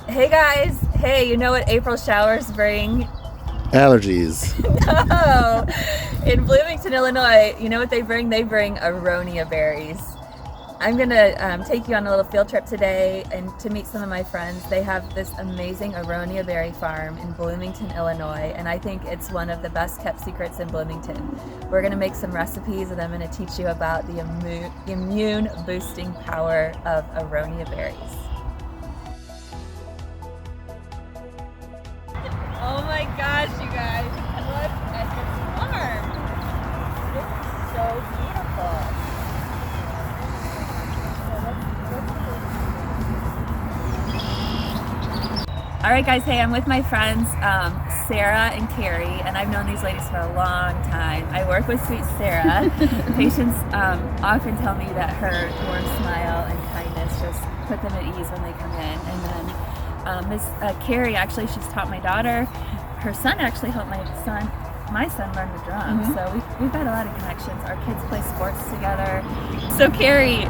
Hey guys! Hey, you know what April showers bring? Allergies. No! In Bloomington, Illinois, you know what they bring? They bring Aronia berries. I'm gonna take you on a little field trip today and to meet some of my friends. They have this amazing Aronia berry farm in Bloomington, Illinois, and I think it's one of the best kept secrets in Bloomington. We're gonna make some recipes and I'm gonna teach you about the immune boosting power of Aronia berries. Oh my gosh, you guys, look at this farm. This is so beautiful. All right, guys, hey, I'm with my friends, Sarah and Carrie, and I've known these ladies for a long time. I work with sweet Sarah. Patients often tell me that her warm smile and kindness just put them at ease when they come in. And then Miss Carrie, actually, she's taught my daughter. Her son actually helped my son learn the drums. So we've got a lot of connections. Our kids play sports together. So Carrie,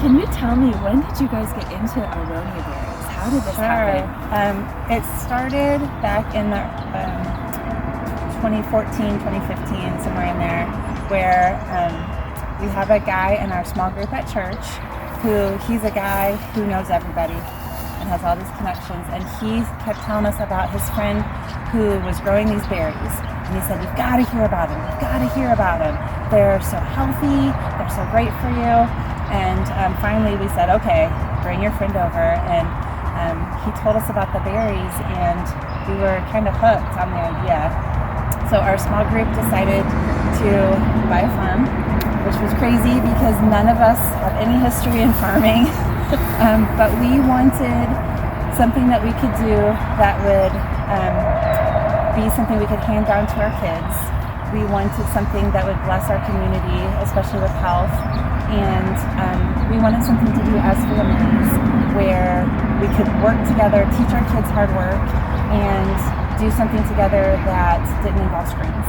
can you tell me, when did you guys get into Aronia berries? How did this happen? It started back in the 2014, 2015, somewhere in there, where we have a guy in our small group at church he's a guy who knows everybody and has all these connections, and he kept telling us about his friend who was growing these berries, and he said, you've got to hear about them, you've got to hear about them, they're so healthy, they're so great for you. And finally we said, okay, bring your friend over, and he told us about the berries and we were kind of hooked on the idea. So our small group decided to buy a farm, which was crazy because none of us have any history in farming. But we wanted something that we could do that would be something we could hand down to our kids. We wanted something that would bless our community, especially with health. And we wanted something to do as families where we could work together, teach our kids hard work, and do something together that didn't involve screens.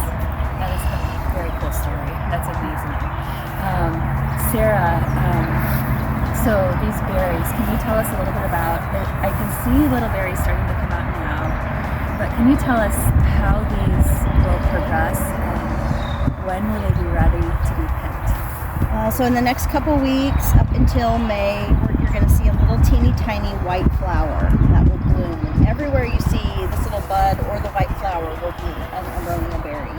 That is a very cool story. That's amazing. Sarah, so these berries, can you tell us a little bit about it? I can see little berries starting to come out now, but can you tell us how these will progress and when will they be ready to be picked? So in the next couple weeks, up until May, you're going to see a little teeny tiny white flower that will bloom. And everywhere you see this little bud or the white flower will be an Aronia berry.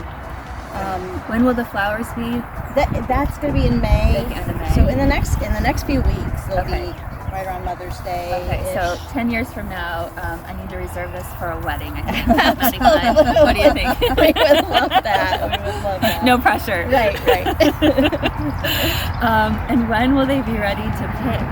When will the flowers be? That's going to be in May. At the end of May. So in the next few weeks, they'll Okay. be right around Mother's Day. Okay, so 10 years from now, I need to reserve this for a wedding. I think. What do you think? We would love that. We would love that. No pressure. Right. And when will they be ready to pick?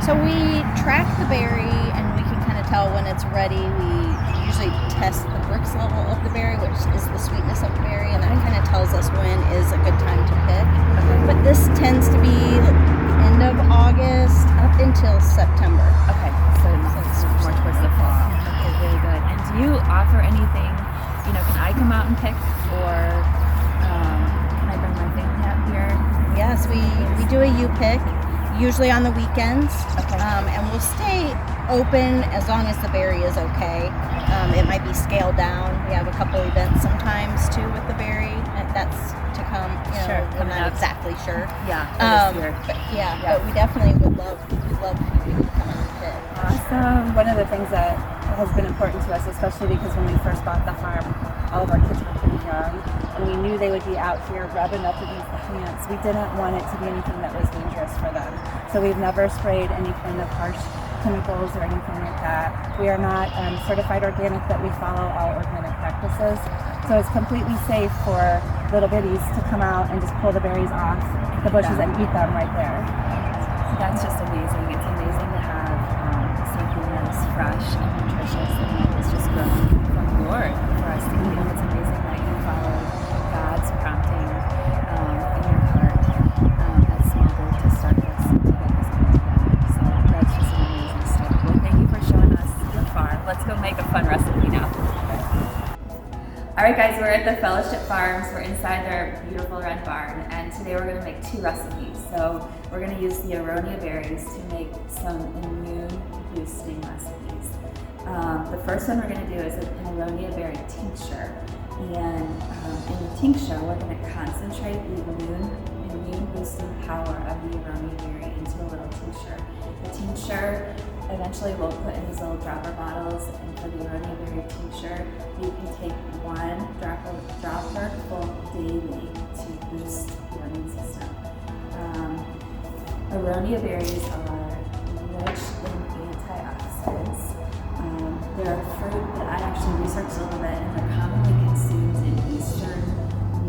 So we track the berry and we can kind of tell when it's ready. We usually test the Brix level of the berry, which is the sweetness of the berry, and that kind of tells us when is a good time to pick. But this tends to be end of August up until September. Okay, so it's more towards the fall. Okay, really good. And do you offer anything, can I come out and pick, or can I bring my family out here? Yes, we do a U-pick, usually on the weekends, and we'll stay open as long as the berry is okay. It might be scaled down. We have a couple events sometimes too with the berry, and that's to come. Sure, we're not exactly sure. Yeah. But we definitely would love for you to come out and pick. Awesome. One of the things that has been important to us, especially because when we first bought the farm, all of our kids were pretty young, and we knew they would be out here rubbing up against the plants. We didn't want it to be anything that was dangerous for them. So we've never sprayed any kind of harsh chemicals or anything like that. We are not certified organic, but we follow all organic practices. So it's completely safe for little bitties to come out and just pull the berries off the bushes and eat them right there. That's just amazing. It's amazing to have something that is fresh and nutritious and it's just grown from the Lord for us to eat. And it's amazing that you followed God's prompting in your heart as small group to start this and to get this all together. So that's just an amazing story. Well, thank you for showing us your farm. Let's go make a fun recipe now. All right, guys, we're at the Fellowship Farms. We're inside their beautiful red barn, and today we're going to make 2 recipes. So we're going to use the Aronia berries to make some immune boosting recipes. The first one we're going to do is an Aronia berry tincture. And in the tincture, we're going to concentrate the immune boosting power of the Aronia berry into a little tincture. The tincture eventually we'll put in these little dropper bottles, and for the Aronia berry tincture, you can take one dropper full daily to boost your immune system. Aronia berries are rich in antioxidants. They're a fruit that I actually researched a little bit, and they're commonly consumed in Eastern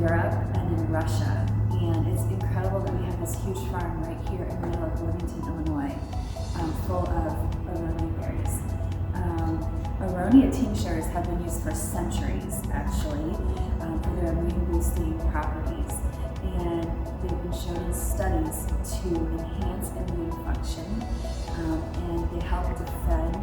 Europe and in Russia. And it's incredible that we have this huge farm right here in the middle of Bloomington, Illinois, full of Aronia berries. Aronia tinctures have been used for centuries, actually, for their immune boosting properties. And they've been shown in studies to enhance immune function, and they help defend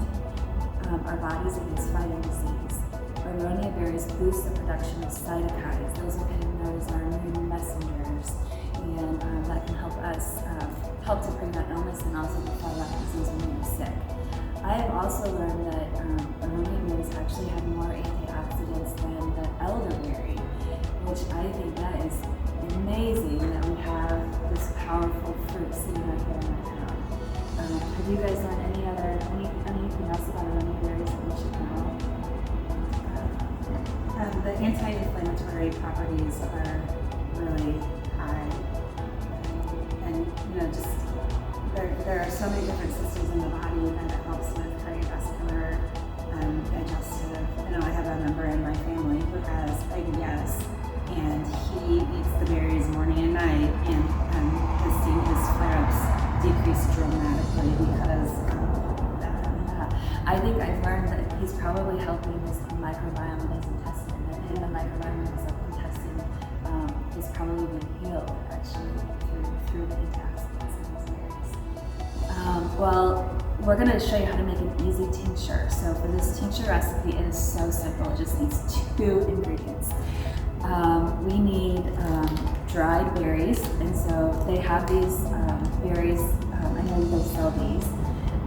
our bodies against fighting disease. Aronia berries boost the production of cytokines. Those are kind of known as our immune messengers, and that can help us help to prevent illness and also to fight off disease when you're sick. I have also learned that Aronia berries actually have more antioxidants than the elderberry, which I think that is amazing that we have this powerful fruit sitting right here in our town. Have you guys learned anything else about Aronia berries that we should know? The anti-inflammatory properties are really high, and just there are so many different systems in the body that it helps with cardiovascular, digestive. I have a member in my family who has IBS, and he eats the berries morning and night, and has seen his flare-ups decrease dramatically because of that. I think I've learned that he's probably helping his microbiome in his intestine, and the microbiome in his intestine is probably being healed actually through the antioxidants in these berries. Well, we're going to show you how to make an easy tincture. So for this tincture recipe, it is so simple. It just needs 2 ingredients. We need dried berries, and so they have these berries. I know they sell these,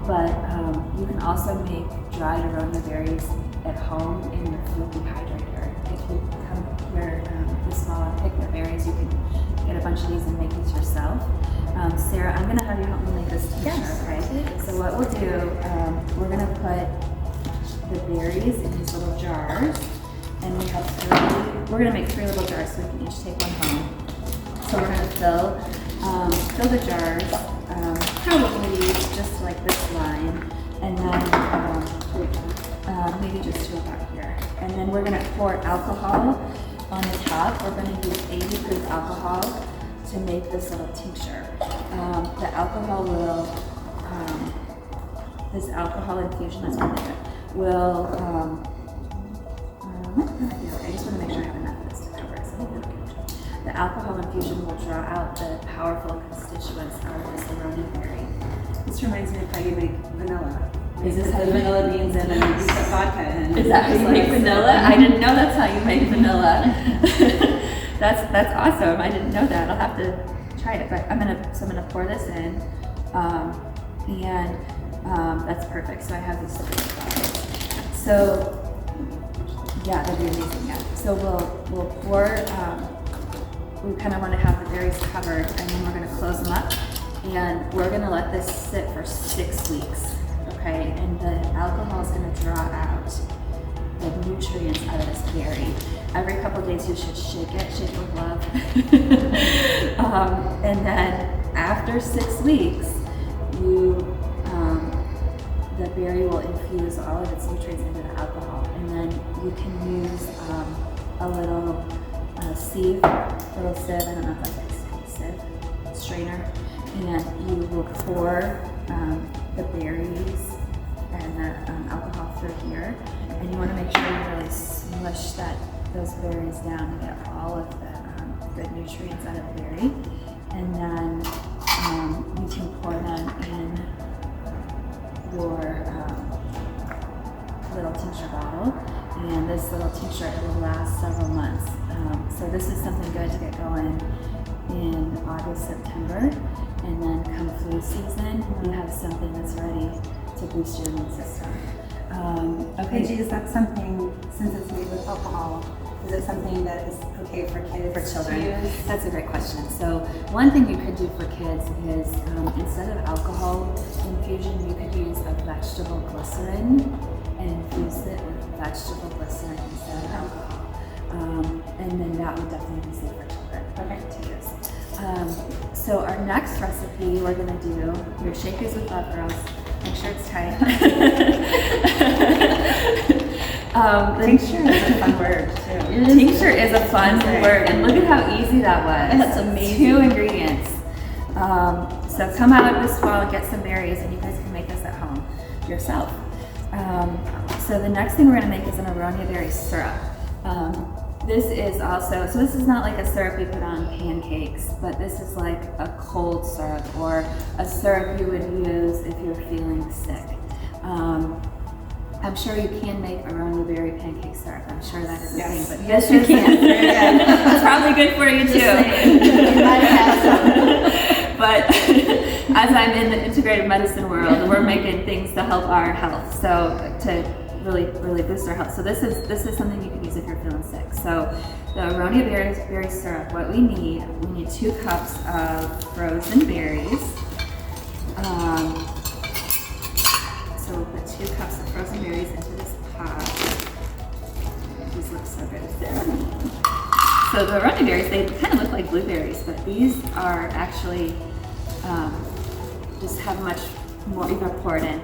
but you can also make dried Aronia berries at home in your food dehydrator. If you come here this fall and pick the berries, you can get a bunch of these and make these yourself. Sarah, I'm going to have you help me make this tincture, okay? So what we'll do, we're going to put the berries in these little jars, and we have 3. We're going to make 3 little jars so we can each take one home. So we're going to fill the jars, probably just like this line, and then maybe just 2 about here. And then we're going to pour alcohol on the top. We're going to use 80 proof alcohol to make this little tincture. The alcohol will, this alcohol infusion, that's what it will, I just want to make sure I have enough of this to cover it. So the alcohol infusion will draw out the powerful constituents of this Aronia berry. This reminds me of how you make vanilla. Is this how the you make vanilla beans in and you put vodka in? Is that how you make vanilla? I didn't know that's how you make vanilla. That's awesome. I didn't know that. I'll have to try it. But I'm gonna pour this in, and that's perfect. So I have these separate bottles. So yeah, that'd be amazing. Yeah. So we'll pour. We kind of want to have the berries covered, and then we're gonna close them up, and we're gonna let this sit for 6 weeks. Okay, and the alcohol is going to draw out the nutrients out of this berry. Every couple of days you should shake with love. And then after 6 weeks, the berry will infuse all of its nutrients into the alcohol, and then you can use a little sieve, I don't know if that's a sieve, strainer, and you will pour the berries and the alcohol through here, and you want to make sure you really smush those berries down to get all of the good nutrients out of the berry, and then you can pour them in your little tincture bottle, and this little tincture will last several months. So this is something good to get going in August, September, and then come flu season, you have something that's ready to boost your immune system. And is that something, since it's made with alcohol, is it something that is okay for kids? For children? to use? That's a great question. So one thing you could do for kids is instead of alcohol infusion, you could use a vegetable glycerin and infuse it with vegetable glycerin instead of alcohol. And then that would definitely be safe for children to use. So our next recipe we're gonna do, your shakers with love, girls. Make sure it's tight. Tincture is a fun word too. Tincture is a fun word, and look at how easy that was. That's amazing. 2 ingredients. So come out this fall and get some berries, and you guys can make this at home yourself. So the next thing we're going to make is an Aronia berry syrup. This is also, so this is not like a syrup you put on pancakes, but this is like a cold syrup or a syrup you would use if you're feeling sick. I'm sure you can make Aronia berry pancake syrup. I'm sure that is a thing, but this you can. It's probably good for you too. But as I'm in the integrative medicine world, we're making things to help our health. So to really boost our health. So this is something you can use if you're feeling sick. So the Aronia berry syrup, what we need 2 cups of frozen berries. So we'll put 2 cups of frozen berries into this pot. These look so good. So the Aronia berries, they kind of look like blueberries, but these are actually just have much more poured in.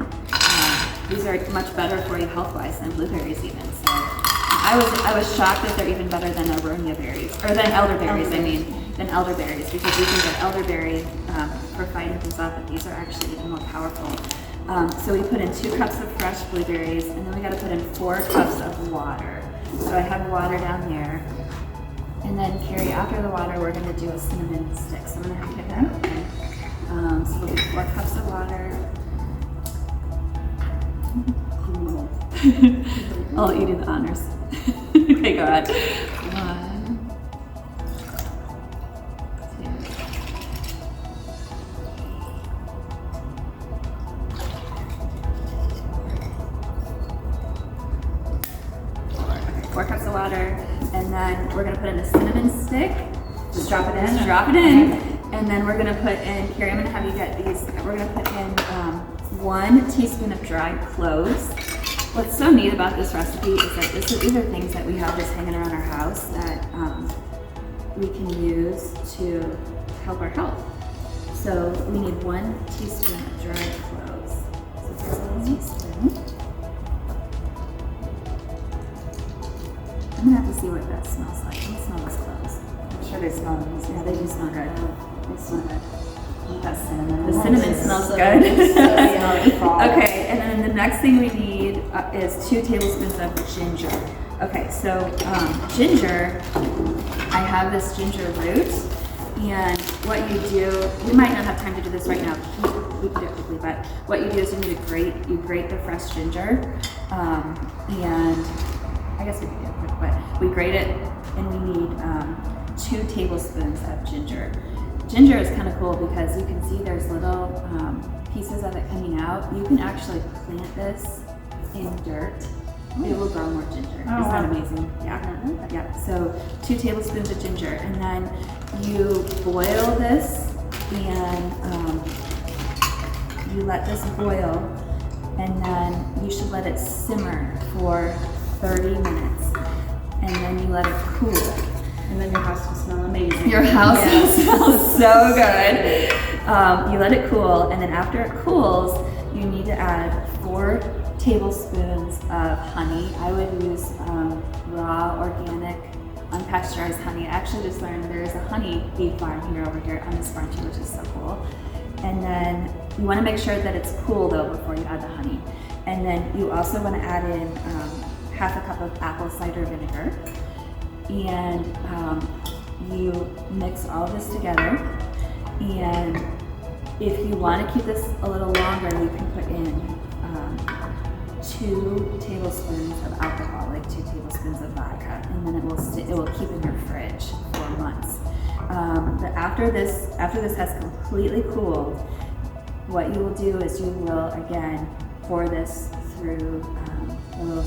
These are much better for you health-wise than blueberries even. So I was shocked that they're even better than Aronia berries, or than elderberries. Than elderberries, because we can get elderberry for fighting things off, but these are actually even more powerful. So we put in 2 cups of fresh blueberries, and then we got to put in 4 cups of water. So I have water down there. And then Carrie, after the water, we're going to do a cinnamon stick. So I'm going to have to get that open. So we'll do 4 cups of water. I'll eat the honors. Okay, go ahead. 1, 2. 4 cups of water, and then we're gonna put in a cinnamon stick. Just drop it in. And then we're gonna put in, Carrie, I'm gonna have you get these. We're gonna put in 1 teaspoon of dried cloves. What's so neat about this recipe is that these are things that we have just hanging around our house that we can use to help our health. So we need 1 teaspoon of dried cloves. So here's a little teaspoon. I'm gonna have to see what that smells like. Let me smell those cloves. I'm sure they smell amazing. Yeah, they do smell good. They smell good. That cinnamon. The cinnamon smells good. Okay, and then the next thing we need is 2 tablespoons of ginger. Okay, so ginger, I have this ginger root, and what you do, you might not have time to do this right now, we can do it quickly, but what you do is you grate the fresh ginger, and I guess we can do it quick, but we grate it, and we need 2 tablespoons of ginger. Ginger is kind of cool because you can see there's little pieces of it coming out. You can actually plant this in dirt. It will grow more ginger. Isn't that amazing? Yeah. So 2 tablespoons of ginger, and then you boil this, and you let this boil, and then you should let it simmer for 30 minutes, and then you let it cool. And then your house will smell amazing. Your house will smell so good. You let it cool, and then after it cools, you need to add 4 tablespoons of honey. I would use raw, organic, unpasteurized honey. I actually just learned there is a honey bee farm over here on this farm too, which is so cool. And then you want to make sure that it's cool though before you add the honey. And then you also want to add in half a cup of apple cider vinegar. And you mix all this together, and if you want to keep this a little longer, you can put in 2 tablespoons of alcohol, like 2 tablespoons of vodka, and then it will keep in your fridge for months. But after this has completely cooled, what you will do is you will again pour this through a little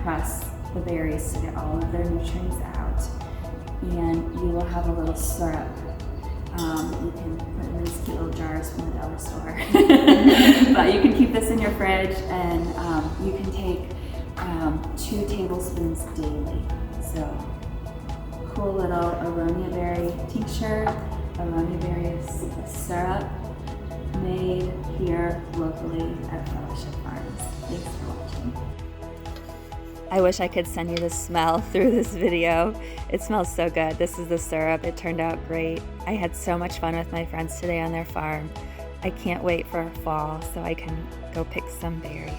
press the berries to get all of their nutrients out. And you will have a little syrup. You can put in these cute little jars from the dollar store. But you can keep this in your fridge, and you can take 2 tablespoons daily. So cool little Aronia berry tincture, Aronia berries syrup, made here locally at Fellowship Farms. Thanks for watching. I wish I could send you the smell through this video. It smells so good. This is the syrup. It turned out great. I had so much fun with my friends today on their farm. I can't wait for fall so I can go pick some berries.